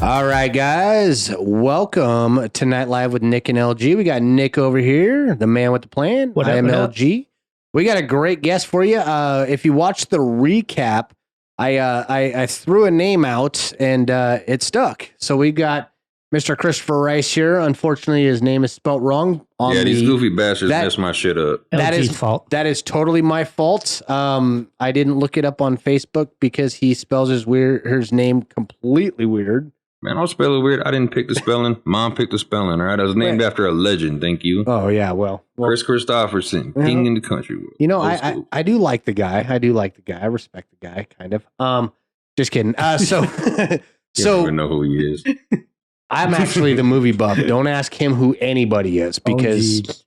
All right, guys. Welcome to Night Live with Nick and LG. We got Nick over here, the man with the plan. What up, I am what up? LG. We got a great guest for you. If you watched the recap, I threw a name out and it stuck. So we got Mr. Christopher Rice here. Unfortunately, his name is spelt wrong. These goofy bastards mess my shit up. That LG's is fault. That is totally my fault. I didn't look it up on Facebook because he spells his name completely weird. Man, I'll spell it weird. I didn't pick the spelling. Mom picked the spelling, all right? I was named after a legend, thank you. Oh, yeah, well Chris Kristofferson, king in the country world. You know, I do like the guy. I respect the guy, kind of. Just kidding. So You don't even know who he is. I'm actually the movie buff. Don't ask him who anybody is because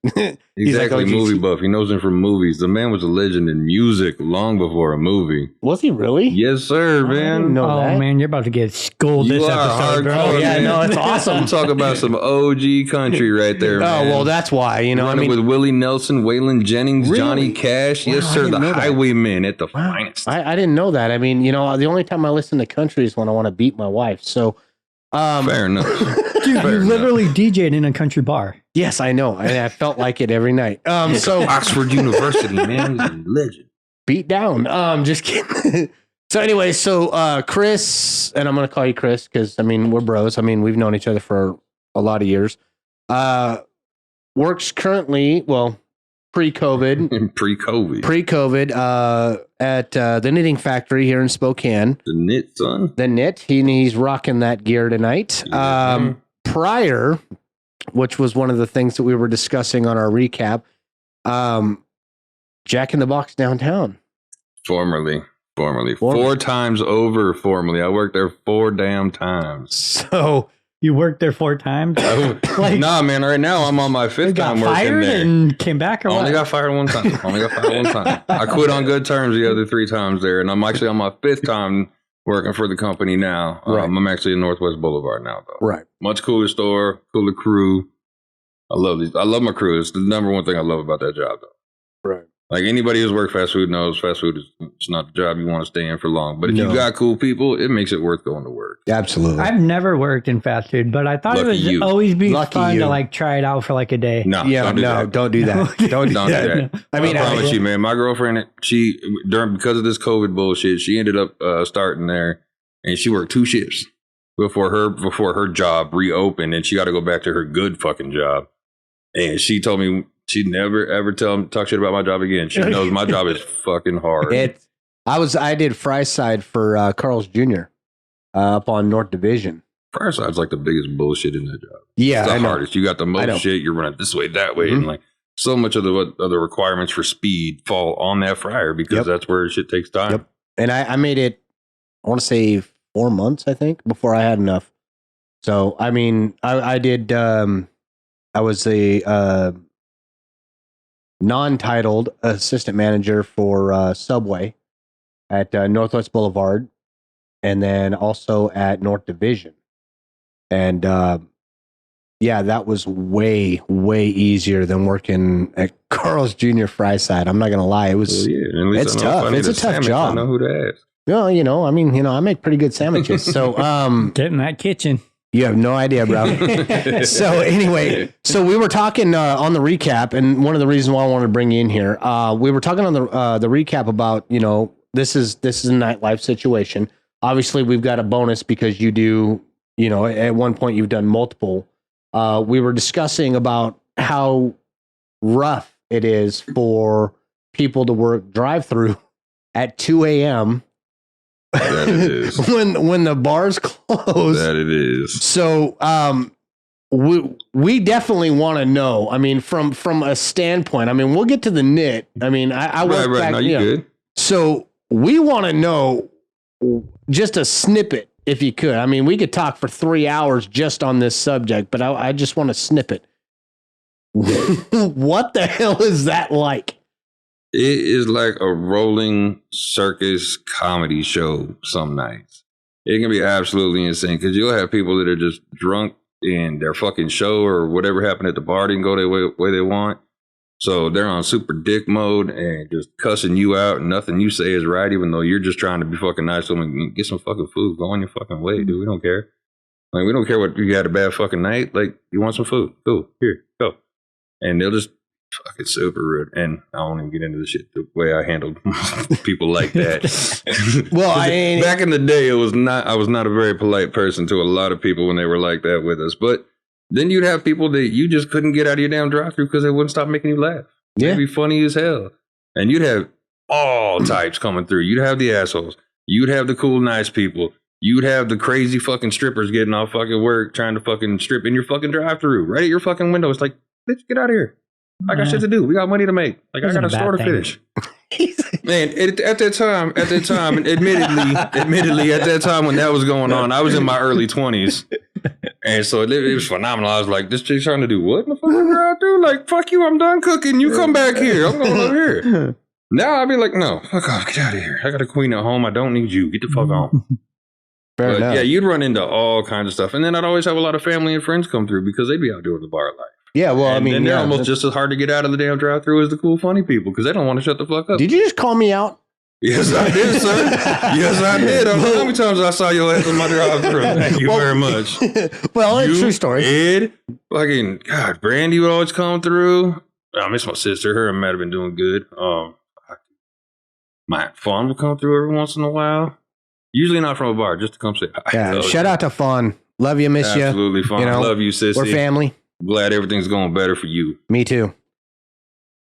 Exactly, like, movie buff. He knows him from movies. The man was a legend in music long before a movie. Was he really? Yes, sir, man. know Oh that. man, you're about to get schooled You this are episode, bro. hardcore, Yeah, man. no, it's awesome. I'm talking about some OG country right there, man. Oh, well, that's why, you know, Running with Willie Nelson, Waylon Jennings, Really? Johnny Cash. Wow, Yes, I sir, didn't the know that. Highwaymen at the Wow. finest. I didn't know that. I mean, you know, the only time I listen to country is when I want to beat my wife. So, Fair enough. Dude, Fair you enough. literally DJ'd in a country bar. yes, I know. And I felt like it every night. So Oxford University, man. He's a legend. beat down. Just kidding. So anyway, Chris, and I'm going to call you Chris because, I mean, we're bros. I mean, we've known each other for a lot of years. Works currently, well, pre-COVID, Pre-COVID. at the Knitting Factory here in Spokane. The knit, son. The knit. He's rocking that gear tonight. Yeah. Prior, which was one of the things that we were discussing on our recap, Jack in the Box downtown. Formerly. 4 times over formerly. I worked there 4 damn times. So You worked there 4 times. Like, Nah, man. Right now, I'm on my you 5th got time working fired there. and came back, or I only what? got fired one time. I quit on good terms the other 3 times there, and I'm actually on my 5th time working for the company now. Right. I'm actually in Northwest Boulevard now, though. right. Much cooler store, cooler crew. I love my crew. It's the number one thing I love about that job, though. Right. Like anybody who's worked fast food knows, fast food is it's not the job you want to stay in for long. But if No. you got cool people, it makes it worth going to work. Absolutely. I've never worked in fast food, but I thought Lucky it would you. always be Lucky fun you. to like try it out for like a day. No, Yeah, don't do that. don't do that. Don't do Don't do that. that. I mean, I promise you, man. My girlfriend, because of this COVID bullshit, she ended up starting there, and she worked 2 shifts before her job reopened, and she got to go back to her good fucking job. And she told me she'd never ever talk shit about my job again. She knows my job is fucking hard. I did fry side for Carl's Jr. Up on North Division. Fireside's like the biggest bullshit in that job. Yeah, It's the I know. hardest. You got the I know. most shit. You're running this way, that way, Mhm. and like so much of the requirements for speed fall on that fryer because Yep. that's where shit takes time. Yep. And I made it, I want to say 4 months, I think, before I had enough. So, I mean, I did, I was a non-titled assistant manager for Subway at Northwest Boulevard and then also at North Division. And yeah, that was way, way easier than working at Carl's Jr. Fry Side. I'm not going to lie. It was, Well, yeah, and at least it's I know if tough. I need It's a tough sandwich, job. I know who to ask. well, you know, I mean, you know, I make pretty good sandwiches. So, Get in that kitchen. you have no idea, bro. So anyway, so we were talking on the recap, and one of the reasons why I wanted to bring you in here, we were talking on the recap about, you know, this is a nightlife situation. Obviously, we've got a bonus because you do, you know, at one point you've done multiple. We were discussing about how rough it is for people to work drive-through at 2 a.m. That it is. when the bars close. That it is. So we definitely want to know. I mean, from a standpoint. I mean, we'll get to the knit. I mean, I work Right. back. No, you good. So we want to know just a snippet, if you could. I mean, we could talk for 3 hours just on this subject, but I just want to snippet. What the hell is that like? It is like a rolling circus comedy show some nights. It can be absolutely insane because you'll have people that are just drunk in their fucking show or whatever happened at the bar didn't go the way they want. So they're on super dick mode and just cussing you out and nothing you say is right, even though you're just trying to be fucking nice to them and get some fucking food. Go on your fucking way, dude. We don't care. Like, we don't care what you had a bad fucking night. Like, you want some food? Cool. Here, go. And they'll just fucking super rude. And I won't even get into the shit the way I handled people like that. Well, back in the day, I was not a very polite person to a lot of people when they were like that with us. But then you'd have people that you just couldn't get out of your damn drive-thru because they wouldn't stop making you laugh. Yeah. It'd be funny as hell. And you'd have all types coming through. You'd have the assholes. You'd have the cool, nice people. You'd have the crazy fucking strippers getting off fucking work trying to fucking strip in your fucking drive-thru right at your fucking window. It's like, bitch, get out of here. I got shit to do. We got money to make. Like, I got a store to finish. Man, at that time, admittedly, at that time when that was going on, I was in my early 20s. And so it was phenomenal. I was like, this chick's trying to do what in the fucking drive-thru? Like, fuck you, I'm done cooking. You come back here. I'm going over here. Now I'd be like, no, fuck off. Get out of here. I got a queen at home. I don't need you. Get the fuck on. Fair enough. Yeah, you'd run into all kinds of stuff. And then I'd always have a lot of family and friends come through because they'd be out doing the bar life. Yeah, well, And they're almost just as hard to get out of the damn drive-thru as the cool, funny people because they don't want to shut the fuck up. Did you just call me out? Yes, I did, sir. Yes, I did. I don't know how many times I saw your ass in my drive-thru. Thank you very much. Well, it's a true story. Ed, fucking, God, Brandy would always come through. I miss my sister. Her and Matt have been doing good. My Aunt Fawn would come through every once in a while. Usually not from a bar, just to come say hi. Yeah, shout out to Fawn. Love you, miss you. Absolutely, Fawn. Love you, sissy. We're family. Glad everything's going better for you. Me too.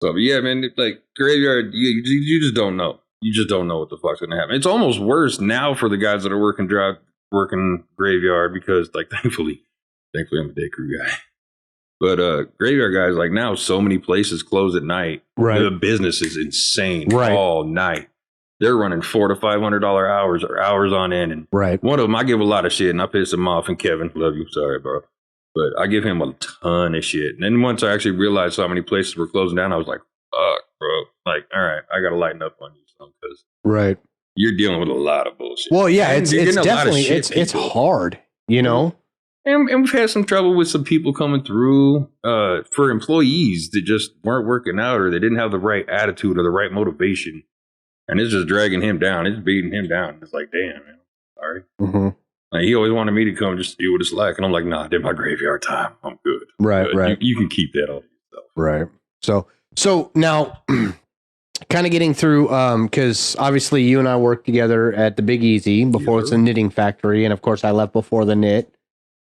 So, yeah, man, like graveyard, you just don't know. You just don't know what the fuck's gonna happen. It's almost worse now for the guys that are working graveyard because, like, thankfully, I'm a day crew guy. But graveyard guys, like now, so many places close at night. Right. The business is insane right. all night. They're running $400 to $500 hours or hours on end. And right. One of them, I give a lot of shit, and I piss him off. And Kevin, love you, sorry, bro. But I give him a ton of shit. And then once I actually realized how many places were closing down, I was like, fuck, bro. Like, all right, I got to lighten up on you because right. You're dealing with a lot of bullshit. Well, yeah, it's definitely, it's hard, you know? And we've had some trouble with some people coming through for employees that just weren't working out or they didn't have the right attitude or the right motivation. And it's just dragging him down. It's beating him down. It's like, damn, man, sorry. Mm-hmm. Like, he always wanted me to come just see what it's like. And I'm like, nah, I did my graveyard time. I'm good. Right, good. right. You can keep that all yourself. Right. So now, kind of getting through, because obviously you and I worked together at the Big Easy before it's a knitting factory. And of course, I left before the knit,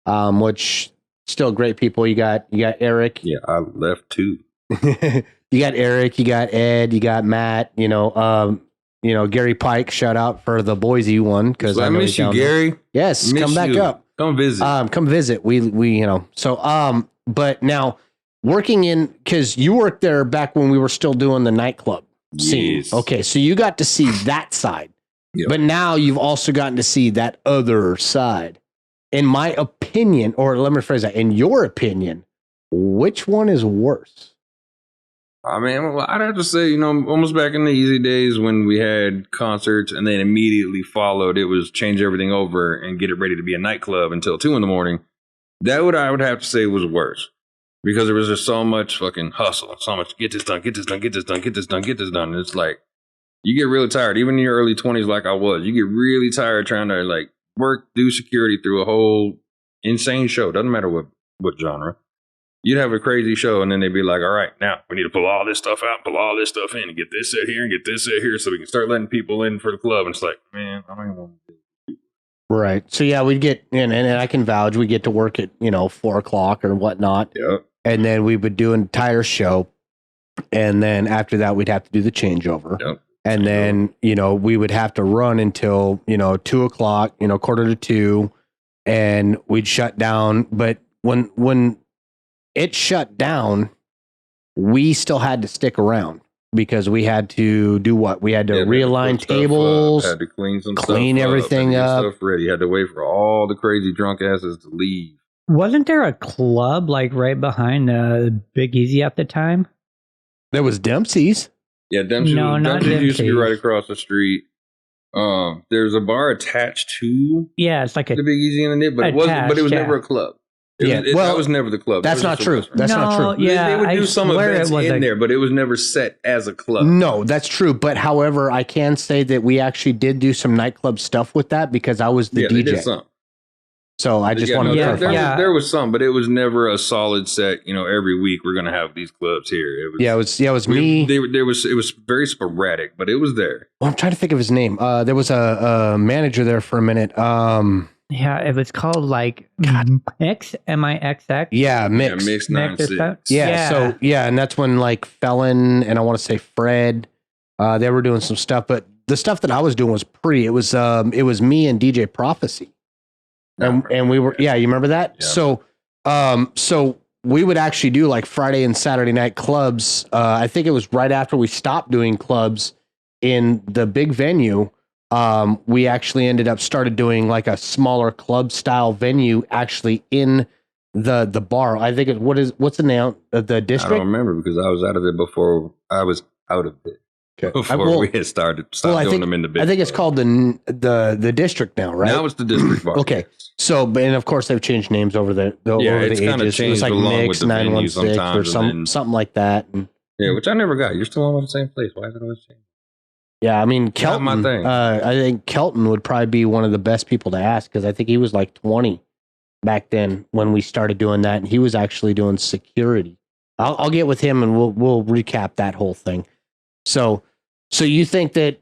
which still great people. You got Eric. Yeah, I left too. You got Eric, you got Ed, you got Matt, Gary Pike, shout out for the Boise one because I miss you, Gary. There. Yes, come back up. Come visit. Come visit. We so but now working in because you worked there back when we were still doing the nightclub scene. Yes. Okay, so you got to see that side. Yep. But now you've also gotten to see that other side. In my opinion, or let me phrase that, in your opinion, which one is worse? I mean, well, I'd have to say, almost back in the easy days when we had concerts and then immediately followed, it was change everything over and get it ready to be a nightclub until 2 a.m. That I would have to say was worse because there was just so much fucking hustle, so much get this done, get this done, get this done, get this done, get this done. And it's like, you get really tired, even in your early 20s like I was, you get really tired trying to like work, do security through a whole insane show. Doesn't matter what genre. You'd have a crazy show, and then they'd be like, all right, now we need to pull all this stuff out, pull all this stuff in, and get this set here and get this set here so we can start letting people in for the club. And it's like, man, I don't even want to do it. Right. So, yeah, we'd get, and I can vouch, we get to work at, 4 o'clock or whatnot. Yep. And then we would do an entire show. And then after that, we'd have to do the changeover. Yep. And then, we would have to run until, 2 o'clock, 1:45, and we'd shut down. But when it shut down, we still had to stick around because we had to do what? We had to realign tables, had to clean everything up. Stuff ready. Had to wait for all the crazy drunk asses to leave. Wasn't there a club like right behind Big Easy at the time? There was Dempsey's. Yeah, Dempsey's. No, not Dempsey's used to be Dempsey's. right across the street. There's a bar attached to Yeah, it's like the Big Easy and the Knit, but it wasn't. But it was never a club. That was never the club. That's not true. That's not true. Yeah, they would do some events in a, there, but it was never set as a club. No, that's true. But however, I can say that we actually did do some nightclub stuff with that because I was the DJ. They did some. So I just wanted to clarify. There was some, but it was never a solid set. You know, every week we're going to have these clubs here. It was me. It was very sporadic, but it was there. Well, I'm trying to think of his name. There was a manager there for a minute. Yeah, it was called like Mix, MIXX. Yeah, Mix. Mix 96. Yeah. So and that's when like Felon and I want to say Fred, they were doing some stuff, but the stuff that I was doing was it was me and DJ Prophecy. And we were, you remember that? Yeah. So we would actually do like Friday and Saturday night clubs. I think it was right after we stopped doing clubs in the big venue. We actually started doing like a smaller club style venue actually in the bar. I think what's the name of the district? I don't remember because I was out of it before I was out of it. Okay. Before we had stopped doing them in the big. I think it's called the district now, right? Now it's the district bar. Okay. So, and of course they've changed names over the ages. Changed. It was like Mix 916 or something like that. Yeah, which I never got. You're still on the same place. Why is it always changing? Yeah, I mean Kelton. Not my thing. I think Kelton would probably be one of the best people to ask because I think he was like 20 back then when we started doing that, and he was actually doing security. I'll get with him and we'll recap that whole thing. So you think that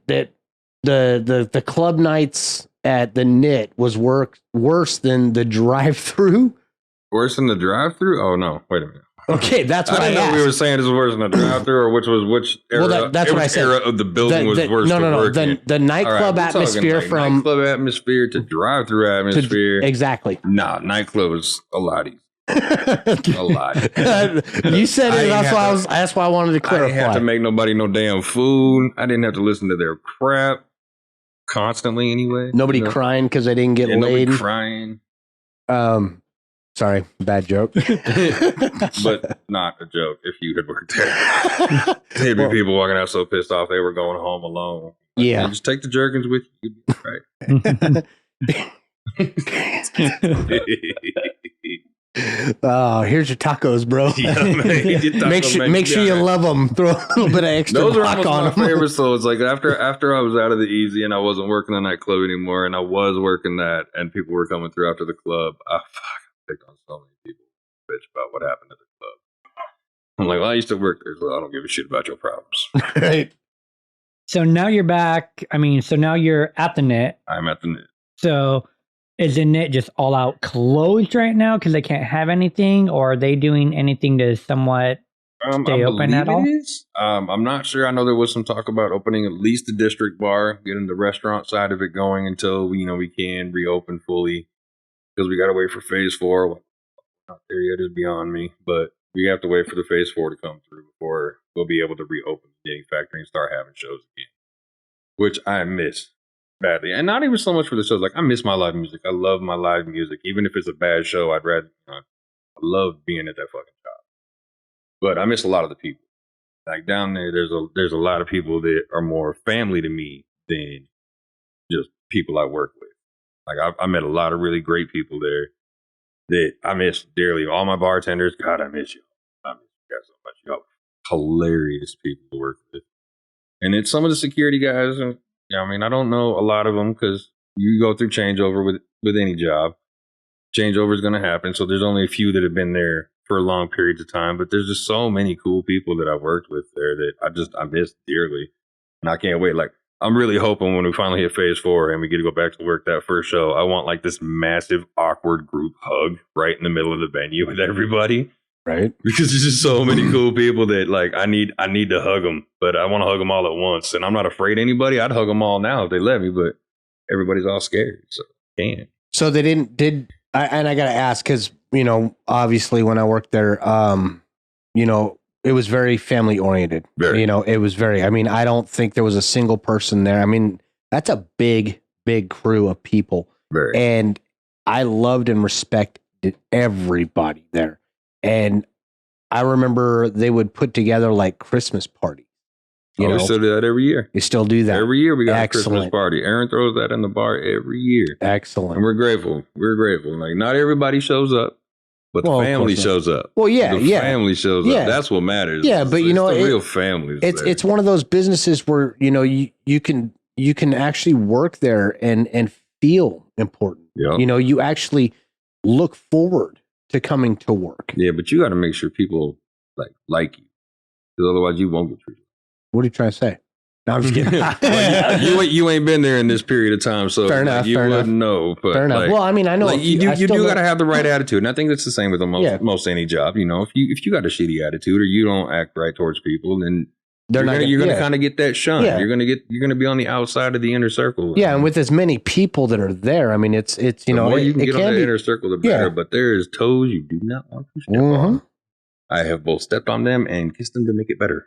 the club nights at the Knit was worse than the drive-through? Worse than the drive-through? Oh no! Wait a minute. Okay, that's what I didn't asked. know we were saying this was worse than the drive-through, or which era? Well, that's what I said. Era of the building was worse. No. The nightclub atmosphere from nightclub atmosphere to drive-through atmosphere. Exactly. Nah, nightclub was a lot easier. A lot. You said it. That's why I wanted to clarify. I didn't have to make nobody no damn food. I didn't have to listen to their crap constantly. Anyway, nobody crying because they didn't get laid. Nobody crying. Sorry, bad joke. But not a joke. If you had worked there, there'd be people walking out so pissed off they were going home alone. Yeah, just take the jerkins with you. Right. Oh, here's your tacos, bro. Yeah, make sure you love them. Throw a little bit of extra block on them. My favorite. So it's like after I was out of the easy and I wasn't working the nightclub anymore, and I was working that, and people were coming through after the club. I picked on so many people, bitch, about what happened at the club. I'm like, well, I used to work there, so I don't give a shit about your problems. Right. So now you're back. I mean, so now you're at the Knit. I'm at the Knit. So is the Knit just all out closed right now because they can't have anything, or are they doing anything to somewhat stay open at all? I'm not sure. I know there was some talk about opening at least the district bar, getting the restaurant side of it going until we can reopen fully, because we got to wait for phase 4. Not there yet is beyond me, but we have to wait for the phase 4 to come through before we'll be able to reopen the knitting factory and start having shows again, which I miss badly. And not even so much for the shows. Like, I miss my live music. I love my live music. Even if it's a bad show, I'd rather, I love being at that fucking job. But I miss a lot of the people. Like, down there, there's a lot of people that are more family to me than just people I work with. Like, I met a lot of really great people there that I miss dearly. All my bartenders, God, I miss you. I miss you guys so much. Y'all hilarious people to work with. And then some of the security guys, I don't know a lot of them, because you go through changeover with any job. Changeover is going to happen. So there's only a few that have been there for long periods of time. But there's just so many cool people that I've worked with there that I miss dearly. And I can't wait. Like, I'm really hoping when we finally hit phase 4 and we get to go back to work that first show, I want like this massive, awkward group hug right in the middle of the venue with everybody. Right. Because there's just so many cool people that like I need to hug them, but I want to hug them all at once. And I'm not afraid of anybody. I'd hug them all now if they let me, but everybody's all scared. So I can't. So they and I got to ask, because, obviously when I worked there, it was very family oriented. Very. It was very, I don't think there was a single person there. That's a big, big crew of people. Very. And I loved and respected everybody there. And I remember they would put together like Christmas parties. We still do that every year. You still do that? Every year we got a Christmas party. Aaron throws that in the bar every year. Excellent. And we're grateful. Like, not everybody shows up, but the family shows up. Well, yeah, the family shows up. That's what matters. Yeah, but it's the real families. It's one of those businesses where you can actually work there and feel important. Yep. You actually look forward to coming to work. Yeah, but you got to make sure people like you, because otherwise you won't get treated. What are you trying to say? No, I'm just kidding. Well, you ain't been there in this period of time, so Fair enough, you fair wouldn't enough. know. But Fair enough. Well, I mean, I know you do got to have the right attitude, and I think that's the same with most any job. You know, if you got a shitty attitude or you don't act right towards people, then you're gonna kind of get that shun. Yeah. You're gonna be on the outside of the inner circle. Yeah, and with as many people that are there, I mean, it's you the know, more you can get on the be, inner circle, the better. Yeah. But there's toes you do not want to step on. I have both stepped on them and kissed them to make it better.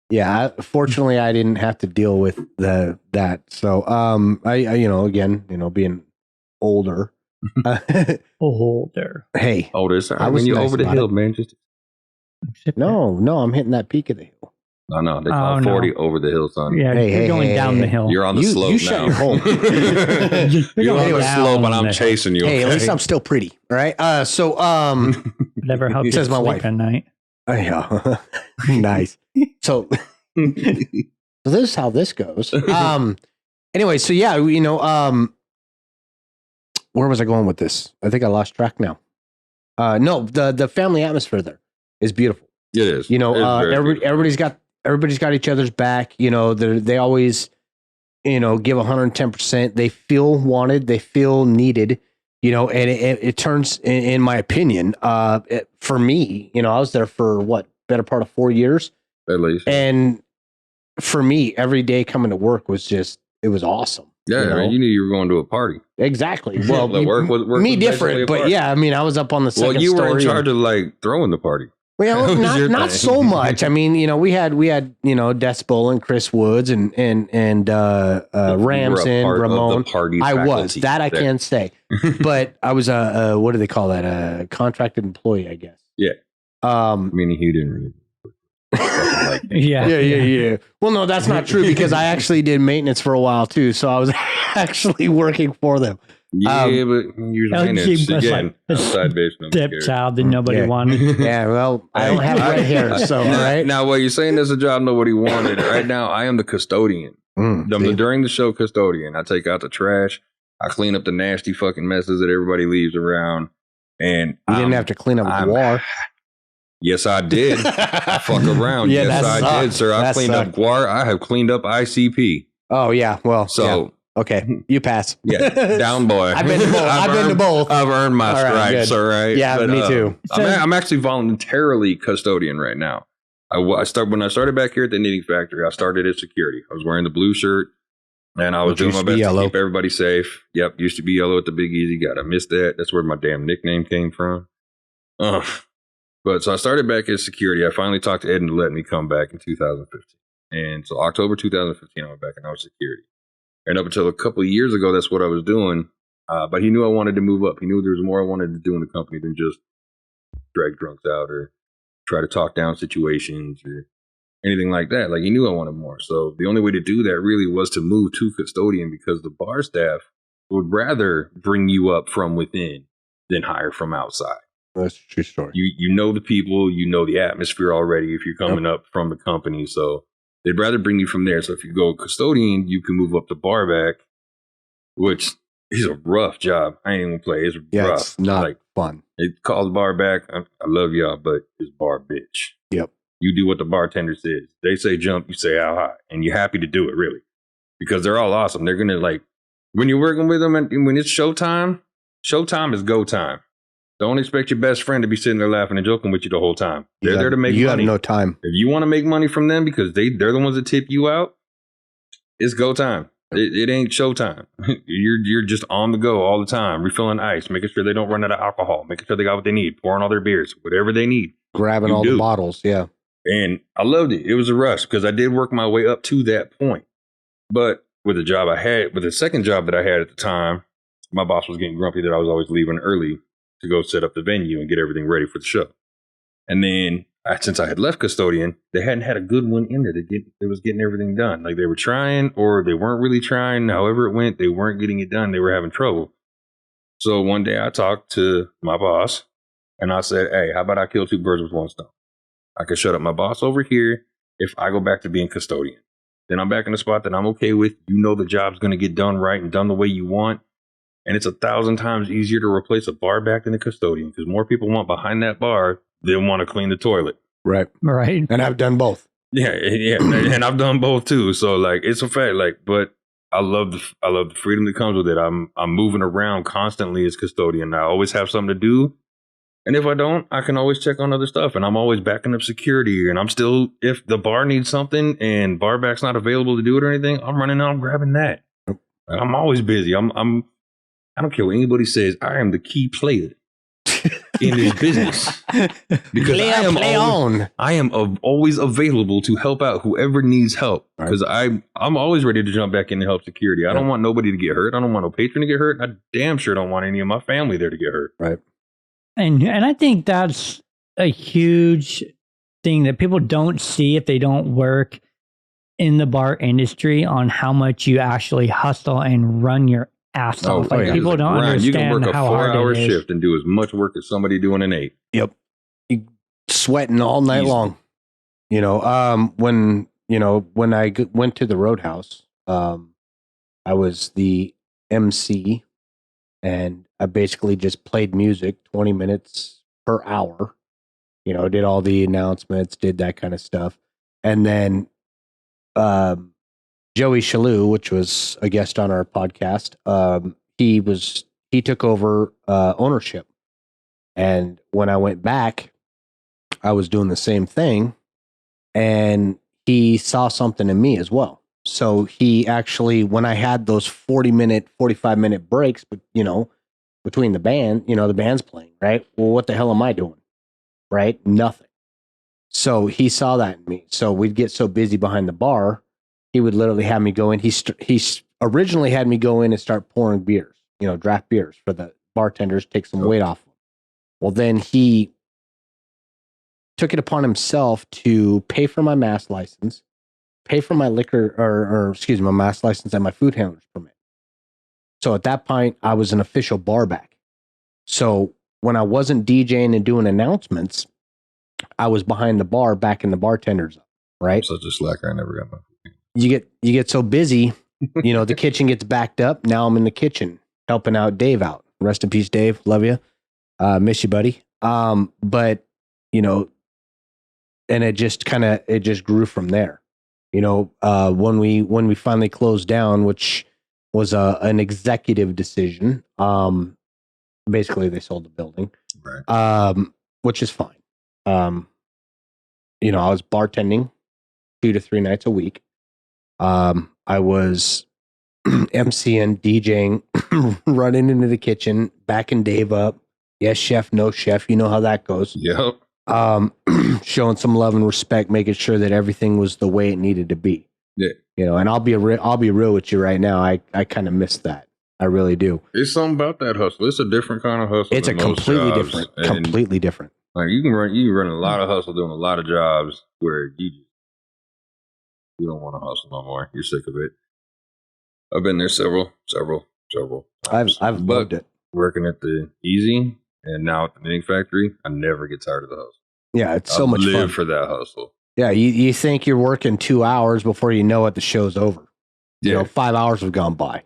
Yeah, fortunately, I didn't have to deal with that. So, I you know, again, you know, being older. Older. Hey, older. I was when you nice over the about hill, it. man. Just no, I'm hitting that peak of the hill. no. They call 40 over the hill, son. Yeah, Hey, you're hey, going hey, down hey. the hill. You're on the slope you now. shut your hole. You're on the down slope, and I'm the chasing you. Hey, at okay? least I'm still pretty. All right. Never helped you Says my sleep wife. at night. Yeah. Nice. So this is how this goes. Anyway, so yeah, you know, where was I going with this? I think I lost track now. No, the family atmosphere there is beautiful. It is. You know, It is very beautiful. everybody's got each other's back. You know, they always, you know, give 110%. They feel wanted. They feel needed. You know, and it turns, in my opinion, for me, you know, I was there for better part of 4 years, At least. and for me, every day coming to work was it was awesome. Yeah, you know? you knew you were going to a party. Exactly. Well, The work was me basically a different, but party. yeah, I mean, I was up on the second Well, you were in story charge of throwing the party. Well, That was your not thing. so much. I mean, you know, we had you know, Decibel and Chris Woods and Ramson, Ramon. Party I was faculty. that I can say, but I was a what do they call that? A contracted employee, I guess. Yeah. Meaning he didn't really. Yeah. Well, no, that's not true because I actually did maintenance for a while too, so I was actually working for them. Yeah, but you're LG was again, like outside basement. stepchild that nobody Yeah. wanted. Yeah, well, I don't have red hair, so all right. Now, what you're saying is a job nobody wanted. Right now, I am the custodian. See? During the show, custodian. I take out the trash. I clean up the nasty fucking messes that everybody leaves around. And You didn't have to clean up I'm- guar. Yes, I did. Fuck around. Yeah, yes, that I did, sucked. sir. I That cleaned up sucked. guar. I have cleaned up ICP. Oh yeah, well, So yeah. Okay, you pass. yeah, down boy. I've been to both. I've been to both. I've earned my All right, stripes. good. All right. Yeah, me too. I'm actually voluntarily custodian right now. When I started back here at the knitting factory. I started at security. I was wearing the blue shirt, and I was Which doing my used to be best yellow. to keep everybody safe. Yep, used to be yellow at the Big Easy. God, I missed that. That's where my damn nickname came from. But so I started back as security. I finally talked to Ed and let me come back in 2015. And so October 2015, I went back and I was security. And up until a couple of years ago, that's what I was doing. But he knew I wanted to move up. He knew there was more I wanted to do in the company than just drag drunks out or try to talk down situations or anything like that. Like, he knew I wanted more. So the only way to do that really was to move to custodian, because the bar staff would rather bring you up from within than hire from outside. That's a true story. You know the people, you know the atmosphere already if you're coming up from the company. So they'd rather bring you from there. So if you go custodian, you can move up to bar back, which is a rough job. I ain't even gonna play. It's Yeah, rough. it's not like fun. it calls bar back. I love y'all, but it's bar bitch. Yep. You do what the bartender says. They say jump, you say how high, and you're happy to do it, really, because they're all awesome. They're gonna when you're working with them, and when it's showtime. Showtime is go time. Don't expect your best friend to be sitting there laughing and joking with you the whole time. They're there to make you money. have no time. If you want to make money from them because they're the ones that tip you out, it's go time. It ain't showtime. You're just on the go all the time, refilling ice, making sure they don't run out of alcohol, making sure they got what they need, pouring all their beers, whatever they need. Grabbing You all do. the bottles. Yeah. And I loved it. It was a rush because I did work my way up to that point. But with the second job that I had at the time, my boss was getting grumpy that I was always leaving early to go set up the venue and get everything ready for the show. And then since I had left custodian, they hadn't had a good one in there that was getting everything done. Like, they were trying or they weren't really trying. However it went, they weren't getting it done. They were having trouble. So one day I talked to my boss and I said, hey, how about I kill two birds with one stone? I could shut up my boss over here if I go back to being custodian. Then I'm back in the spot that I'm okay with. You know the job's going to get done right and done the way you want. And it's 1,000 times easier to replace a bar back than a custodian because more people want behind that bar than want to clean the toilet. Right. And I've done both. Yeah, and I've done both too. So like, it's a fact. Like, but I love the freedom that comes with it. I'm moving around constantly as custodian. I always have something to do, and if I don't, I can always check on other stuff. And I'm always backing up security. And I'm still, if the bar needs something and bar back's not available to do it or anything, I'm running out and grabbing that. I'm always busy. I don't care what anybody says. I am the key player in this business because I am always available to help out whoever needs help because I'm always ready to jump back in and help security. I don't want nobody to get hurt. I don't want no patron to get hurt. I damn sure don't want any of my family there to get hurt. Right. And I think that's a huge thing that people don't see if they don't work in the bar industry on how much you actually hustle and run your ass off. Like people don't understand you can work a how hard 4-hour it is. shift and do as much work as somebody doing an 8. Yep. You sweating all night long. You know, when I went to the Roadhouse, I was the MC and I basically just played music 20 minutes per hour, you know, did all the announcements, did that kind of stuff. And then, Joey Shalou, which was a guest on our podcast, he took over ownership. And when I went back, I was doing the same thing, and he saw something in me as well. So he actually, when I had those 40-minute, 45-minute breaks, but you know, between the band, you know, the band's playing, right? Well, what the hell am I doing? Right? Nothing. So he saw that in me. So we'd get so busy behind the bar, he would literally have me go in. He originally had me go in and start pouring beers, you know, draft beers for the bartenders, take some weight off them. Well, then he took it upon himself to pay for my mass license, pay for my liquor, my mass license and my food handler's permit. So at that point, I was an official bar back. So when I wasn't DJing and doing announcements, I was behind the bar, backing the bartenders up, right? I'm such a slacker. I never got my. You get so busy, you know, the kitchen gets backed up. Now I'm in the kitchen helping out Dave out. Rest in peace, Dave. Love you. Miss you, buddy. But you know, and it just grew from there. You know, when we finally closed down, which was an executive decision. Basically they sold the building, right? Which is fine. You know, I was bartending 2 to 3 nights a week. I was MCing, DJing, running into the kitchen, backing Dave up. Yes, chef, no chef. You know how that goes. Yep. Showing some love and respect, making sure that everything was the way it needed to be. Yeah. You know, and I'll be real with you right now. I kind of miss that. I really do. It's something about that hustle. It's a different kind of hustle. It's a completely different. Like you can run a lot of hustle doing a lot of jobs where you don't want to hustle no more. You're sick of it. I've been there several times. I've loved it. Working at the Easy and now at the knitting factory, I never get tired of the hustle. Yeah, it's so much fun. I live for that hustle. Yeah, you think you're working 2 hours before you know it, the show's over. You know, 5 hours have gone by.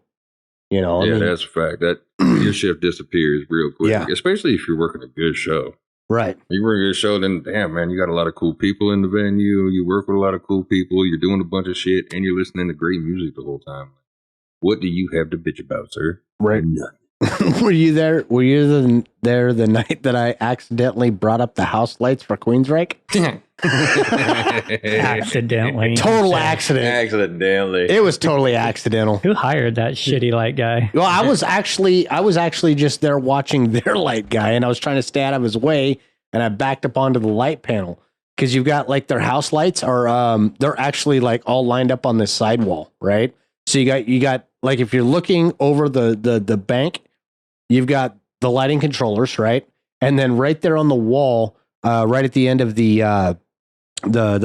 You know, yeah, that's a fact. That your shift disappears real quick, especially if you're working a good show. Right. You work a good show, then damn man, you got a lot of cool people in the venue. You work with a lot of cool people. You're doing a bunch of shit, and you're listening to great music the whole time. What do you have to bitch about, sir? Right. Were you there? Were you there the night that I accidentally brought up the house lights for Queensryche? Accidentally. Total accident. Accidentally. It was totally accidental. Who hired that shitty light guy? Well, I was actually just there watching their light guy, and I was trying to stay out of his way, and I backed up onto the light panel because you've got like their house lights are they're actually like all lined up on this sidewall, right? So you got like if you're looking over the bank, you've got the lighting controllers, right? And then right there on the wall, right at the end of the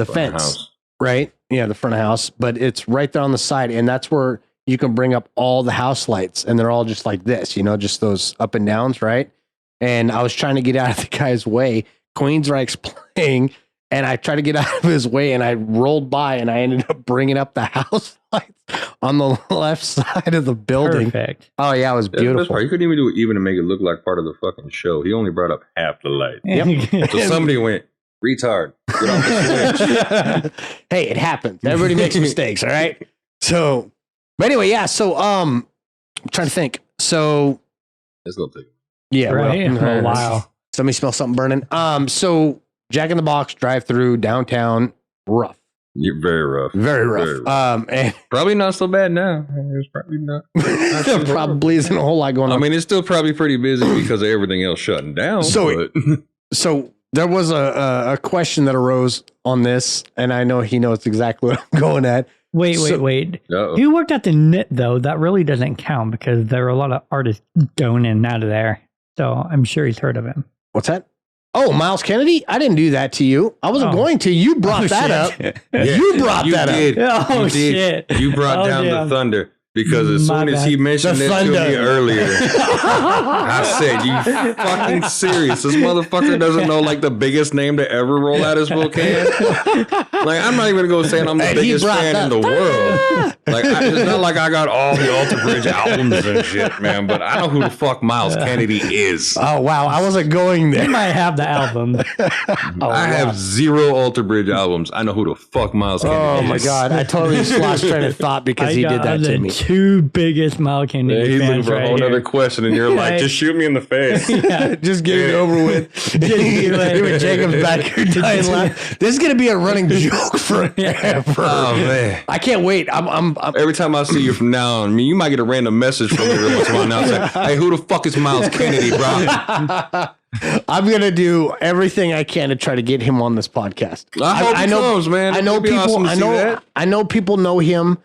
fence, right? Yeah, the front of house, but it's right there on the side, and that's where you can bring up all the house lights, and they're all just like this, you know, just those up and downs, right? And I was trying to get out of the guy's way. Queensryche's playing, and I tried to get out of his way, and I rolled by, and I ended up bringing up the house lights on the left side of the building. Perfect. Oh yeah, it was beautiful. You couldn't even do it even to make it look like part of the fucking show. He only brought up half the light. So somebody went, retard, get off the switch. Hey, it happens. Everybody makes mistakes, all right? So, but anyway, yeah. So, I'm trying to think. So, Let's go take it. yeah, Right? well, Oh, wow. Somebody smell something burning. So Jack in the Box drive-through downtown, rough, You're very rough. very rough. Very rough. And Probably not so bad now. It's probably not. there probably isn't a whole lot going on. I mean, it's still probably pretty busy because of everything else shutting down. So- but So there was a question that arose on this, and I know he knows exactly what I'm going at. Wait. Uh-oh. You worked at the Knit, though. That really doesn't count because there are a lot of artists going in and out of there. So I'm sure he's heard of him. What's that? Oh, Miles Kennedy? I didn't do that to you. I wasn't going to. You brought that up. You brought that up. Oh, You did. shit. You brought Oh, down damn. the thunder. Because as My soon as bad. he mentioned The it to thunder. me earlier, I said, "You fucking serious? This motherfucker doesn't know like the biggest name to ever roll out his volcano." Like, I'm not even gonna go saying I'm the And he biggest brought fan that- in the world. Like, it's not like I got all the Alter Bridge albums and shit, man. But I know who the fuck Miles Kennedy is. Oh, wow. I wasn't going He there. might have the album. I have 0 Alter Bridge albums. I know who the fuck Miles Kennedy is. Oh, my God. I totally just lost train of thought because he did that to the me. 2 biggest Miles Yeah, Kennedy he's looking fans for a right whole here. other question, and you're like, Right. just shoot me in the face. Yeah. Just get it over with. With Jacob's back here dying laugh. This is going to be a running joke forever. Oh, man. I can't wait. I'm Every time I see you from now on, I mean, you might get a random message from me every once in a while now saying, hey, who the fuck is Miles Kennedy, bro? I'm gonna do everything I can to try to get him on this podcast. I hope he comes, man. I know It'd be people. awesome to I see know. that. I know people know him.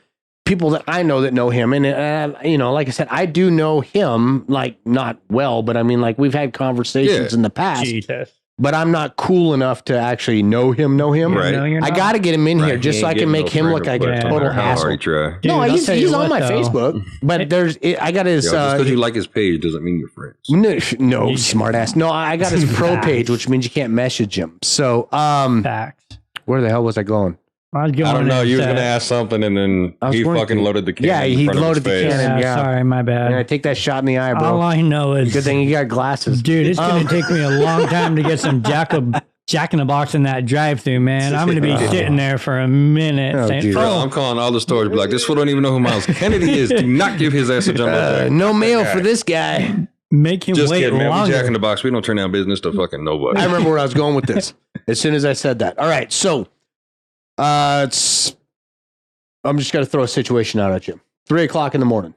People that I know that know him, and you know, like I said, I do know him. Like not well, but I mean, like we've had conversations Yeah. in the past. Jesus. But I'm not cool enough to actually know him. Right. No, you're I not. got to get him in here Right, just he so I ain't can getting make no him friend look like request, a no total matter how hard asshole. he try. Dude, No, I'll he's tell you on what, my though. Facebook, but there's I got his. Yo, just because you like his page doesn't mean you're friends. No, smartass. No, I got his pro page, which means you can't message him. So, Facts. where the hell was I going? I was going I don't know. You was into- going to ask something, and then I was he going fucking to. loaded the cannon. Yeah, in he front of his loaded the face. cannon. Yeah, Yeah. sorry, my And I bad. take that shot in the eye, All bro. I know is, Good thing you got glasses. dude, it's going to take me a long time to get some Jack in the Box in that drive-through, man. I'm going to be sitting there for a minute Oh, saying, dude. Bro, I'm calling all the stores. Be like, this fool don't even know who Miles Kennedy is. Do not give his ass a jumbo jack. No mail for this guy. make him Just wait kidding, man. We longer. Jack in the Box. We don't turn down business to fucking nobody. I remember where I was going with this as soon as I said that. All right, so I'm just going to throw a situation out at you. 3 o'clock in the morning.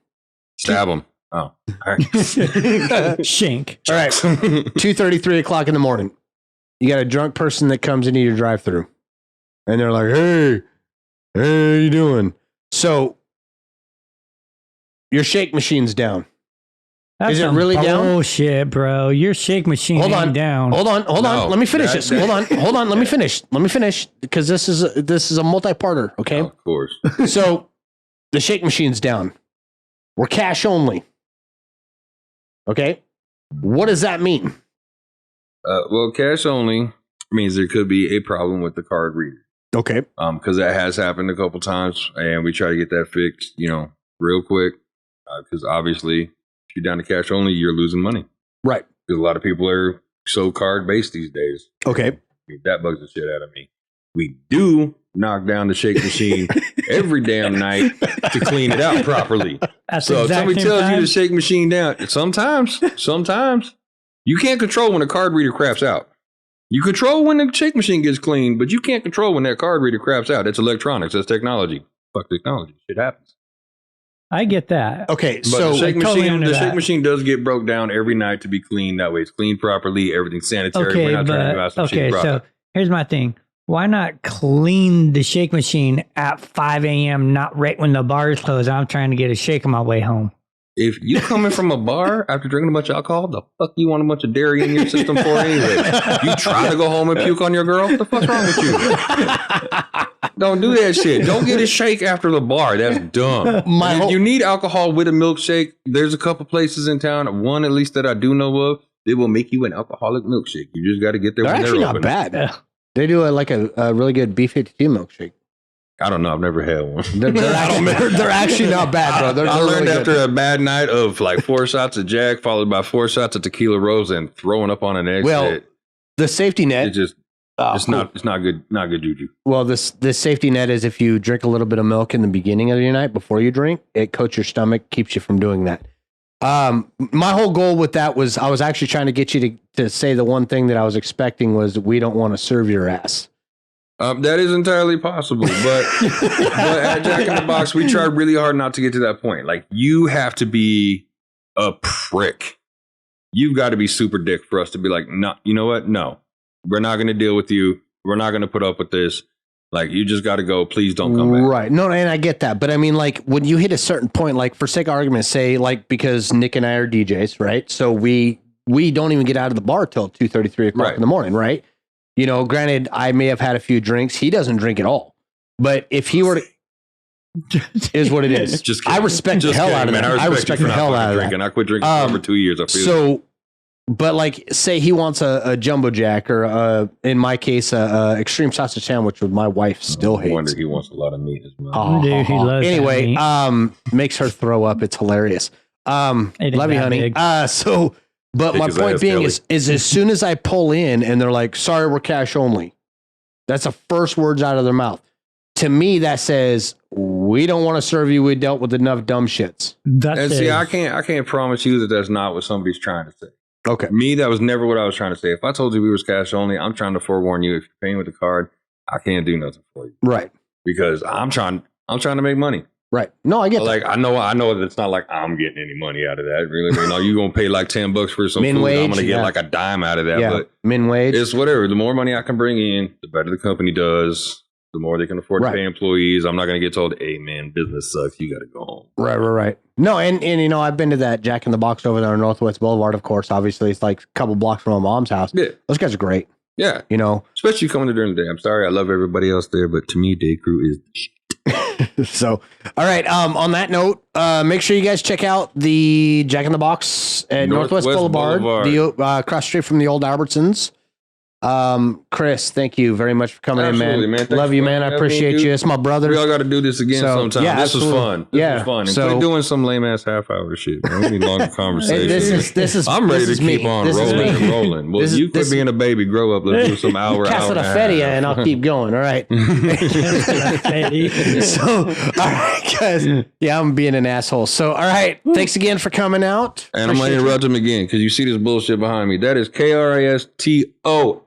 Stab him. Oh, all right. Shank. All right, 2:30, 3 o'clock in the morning. You got a drunk person that comes into your drive-through, and they're like, "Hey, how you doing?" So your shake machine's down. That's Is it some really down? bullshit, bro. Your shake machine Hold on. ain't down. Hold on. No, Let me finish that- this. Hold on. Let me finish because this is a multi-parter. Okay. Of course. So the shake machine's down. We're cash only. Okay. What does that mean? Well, cash only means there could be a problem with the card reader. Okay. Because that has happened a couple times, and we try to get that fixed, real quick. Because obviously, if you're down to cash only, you're losing money. Right. Because a lot of people are so card based these days. Okay. That bugs the shit out of me. We do knock down the shake machine every damn night to clean it out properly. At the So if exact somebody same tells you time? to shake machine down, sometimes you can't control when a card reader craps out. You control when the shake machine gets clean, but you can't control when that card reader craps out. That's electronics. That's technology. Fuck technology. Shit happens. I get that. Okay. But So the shake totally machine, under the shake that. machine does get broke down every night to be cleaned. That way, it's cleaned properly. Everything's sanitary. Okay, We're not trying to give out but some okay, shit so product. here's my thing. Why not clean the shake machine at 5 a.m., not right when the bar is closed? I'm trying to get a shake on my way home. If you coming from a bar after drinking a bunch of alcohol, the fuck you want a bunch of dairy in your system for anyway? You trying to go home and puke on your girl? What the fuck's wrong with you? Don't do that shit. Don't get a shake after the bar. That's dumb. And if you need alcohol with a milkshake, there's a couple places in town, one at least that I do know of, they will make you an alcoholic milkshake. You just got to get there they're when actually they're not open. bad. They do a really good B52 milkshake. I don't know. I've never had one. They're actually not bad, bro. They're I learned really after good. a bad night of like 4 shots of Jack, followed by 4 shots of tequila rose, and throwing up on an exit. Well, the safety net. It's just it's not good juju. Well, this safety net is if you drink a little bit of milk in the beginning of your night before you drink, it coats your stomach, keeps you from doing that. My whole goal with that was I was actually trying to get you to say the one thing that I was expecting was we don't want to serve your ass. That is entirely possible, but at Jack in the Box, we try really hard not to get to that point. Like, you have to be a prick. You've got to be super dick for us to be like, no, you know what? No, we're not going to deal with you. We're not going to put up with this. Like, you just got to go. Please don't come back. Right. No, and I get that. But I mean, like, when you hit a certain point, like, for sake of argument, say, like, because Nick and I are DJs, right? So we don't even get out of the bar till 2:30, 3 o'clock in the morning, right? You know, granted, I may have had a few drinks. He doesn't drink at all. But if he were to, is what it is. Just I respect the hell out of that. I respect the hell out of that. I quit drinking for over 2 years. I feel so, but like, say he wants a jumbo jack or in my case, a extreme sausage sandwich, which my wife still hates. I wonder he wants a lot of meat as well. Oh, dude, he loves anyway, that meat. makes her throw up. It's hilarious. Love you, honey. Big. But my point being is as soon as I pull in and they're like, sorry, we're cash only. That's the first words out of their mouth. To me, that says, we don't want to serve you. We dealt with enough dumb shits. And see, I can't promise you that that's not what somebody's trying to say. Okay. Me, that was never what I was trying to say. If I told you we was cash only, I'm trying to forewarn you. If you're paying with the card, I can't do nothing for you. Right. Because I'm trying to make money. Right. No, I get that. Like, I know that it's not like I'm getting any money out of that. Really, you know, you're gonna pay like $10 for some Min food. wage, I'm gonna get like a dime out of that. Yeah. But Min wage. it's whatever. The more money I can bring in, the better the company does. The more they can afford to pay employees. I'm not gonna get told, "Hey, man, business sucks. You got to go home." Right. No, and you know, I've been to that Jack in the Box over there on Northwest Boulevard. Of course, obviously, it's like a couple blocks from my mom's house. Yeah, those guys are great. Yeah, you know, especially coming to during the day. I'm sorry, I love everybody else there, but to me, day crew is. So, all right. On that note, make sure you guys check out the Jack in the Box at Northwest Boulevard. The across the street from the old Albertsons. Chris, thank you very much for coming in, man. Love you, man. I appreciate you. It's my brother. We all got to do this again sometime. Yeah, this was fun. This was fun. And quit doing some lame ass half hour shit. Man. We need longer conversations. This is. I'm ready to keep me. on rolling and rolling. Well, you quit being a baby, grow up. Let's do some hour. Casa de Feria, and I'll keep going. All right. So, all right, guys. Yeah, I'm being an asshole. So, all right. Thanks again for coming out. And I'm gonna interrupt him again because you see this bullshit behind me. That is KRISTOFFER.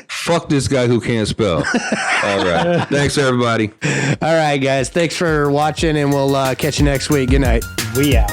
Fuck this guy who can't spell. All right. Thanks, everybody. All right, guys. Thanks for watching, and we'll catch you next week. Good night. We out.